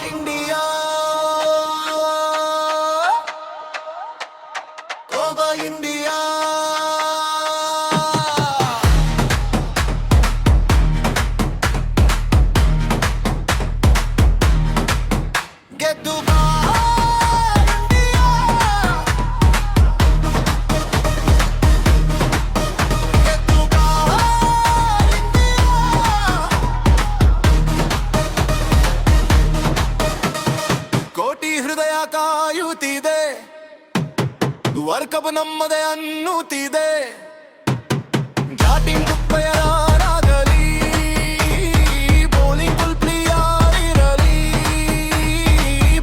India Koba India ಗೆದ್ದು ಬಾ India ಗೆದ್ದು ಬಾ ಇಂಡಿಯಾ ಕೋಟಿ ಹೃದಯ ಕಾಯುತ್ತಿದೆ ವರ್ಲ್ಡ್ ಕಪ್ ನಮ್ಮದೇ ಅನ್ನುತ್ತಿದೆ ಬ್ಯಾಟಿಂಗ್ ಮುಪ್ಪಯರಾಗಲಿ ಬೌಲಿಂಗ್ ಫುಲ್ ಪ್ಲೇಯರ್ ಇರಲಿ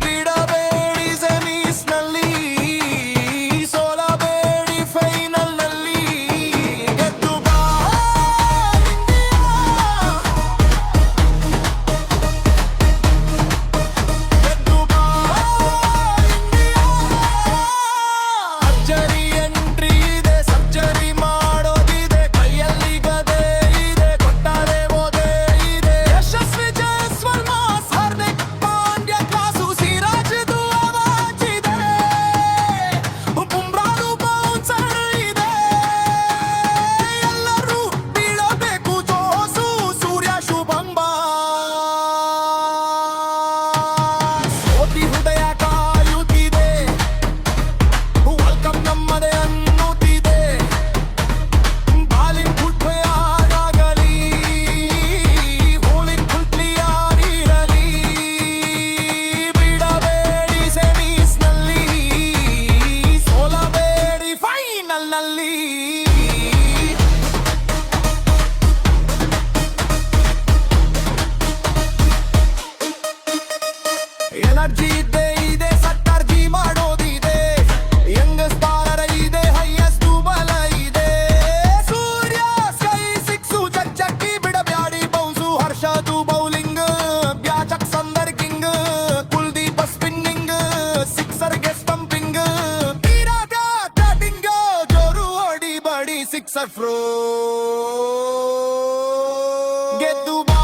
ಬಿಡಬೇಡಿ ಸೆಮೀಸ್ ನಲ್ಲಿ ಸೋಲಬೇಡಿ ಫೈನಲ್ ನಲ್ಲಿ ಗೆದ್ದು ಬಾ ಇಂಡಿಯಾ ಗೆದ್ದು ಬಾ ಇಂಡಿಯಾ ಅಚ್ಚರಿ ಎಂಟ್ರಿ ಇದೆ ಸರ್ಜರಿ ಮಾಡೋದಿದೆ ಕೈಯಲ್ಲಿ ಗದೆ ಇದೆ ಕೊಟ್ಟಾರೆ ಓದೆ ಇದೆ ಯಶಸ್ವಿ ಜೈಸ್ವಾಲ್ ಮಾಸ್ ಹಾರ್ದಿಕ್ ಪಾಂಡ್ಯ ಕ್ಲಾಸು ಸಿರಾಜ್ದು ಆವಾಜ್ ಇದೆ ಬುಮ್ರಾದು ಬೌನ್ಸರ್ ಇದೆ ಎಲ್ಲರೂ ಬೀಳಬೇಕು ಜೋಸು ಸೂರ್ಯ ಶುಭಂ ಕೋಟಿ ಹೃದಯ ಕಾಯುತ್ತಿದೆ ವರ್ಲ್ಡ್ ಕಪ್ ನಮ್ಮದೇ ಅನ್ನುತ್ತಿದೆ ಬಾಲಿಂಗ್ ಫುಲ್ ಪ್ಲೇಯರ್ ಆಗಲಿ ಬೌಲಿಂಗ್ ಫುಲ್ ಪ್ಲೇಯರ್ ಇರಲಿ ಬಿಡಬೇಡಿ ಸೆಮೀಸ್ ನಲ್ಲಿ ಸೋಲಬೇಡಿ ಫೈನಲ್ ನಲ್ಲಿ ಎನರ್ಜಿ ಇದೆ ಸಟ್ಟರ್ಜಿ ಮಾಡೋದಿದೆ ಯಂಗಸ್ಟ್ ಬಾಲರ ಇದೆ ಹೈಯೆಸ್ಟ್ ಬಲ ಇದೆ ಸೂರ್ಯ ಸ್ಕೈ ಸಿಕ್ಸು ಚಚ್ಚಿ ಬಿಡಬ್ಯಾಡಿ ಬೌನ್ಸು ಹರ್ಷದು ಬೌಲಿಂಗ್ ಬ್ಯಾಚಕ್ ಸಂದರ್ ಕಿಂಗ್ ಕುಲ್ದೀಪ್ ಸ್ಪಿನ್ನಿಂಗ್ ಸಿಕ್ಸರ್ಗೆ ಸ್ಟಂಪಿಂಗ್ ತೀರಾದ ಬ್ಯಾಟಿಂಗ್ ಜೋರು ಹೊಡಿ ಬಡಿ ಸಿಕ್ಸರ್ ಫ್ರೋ ಗೆದ್ದು ಬಾ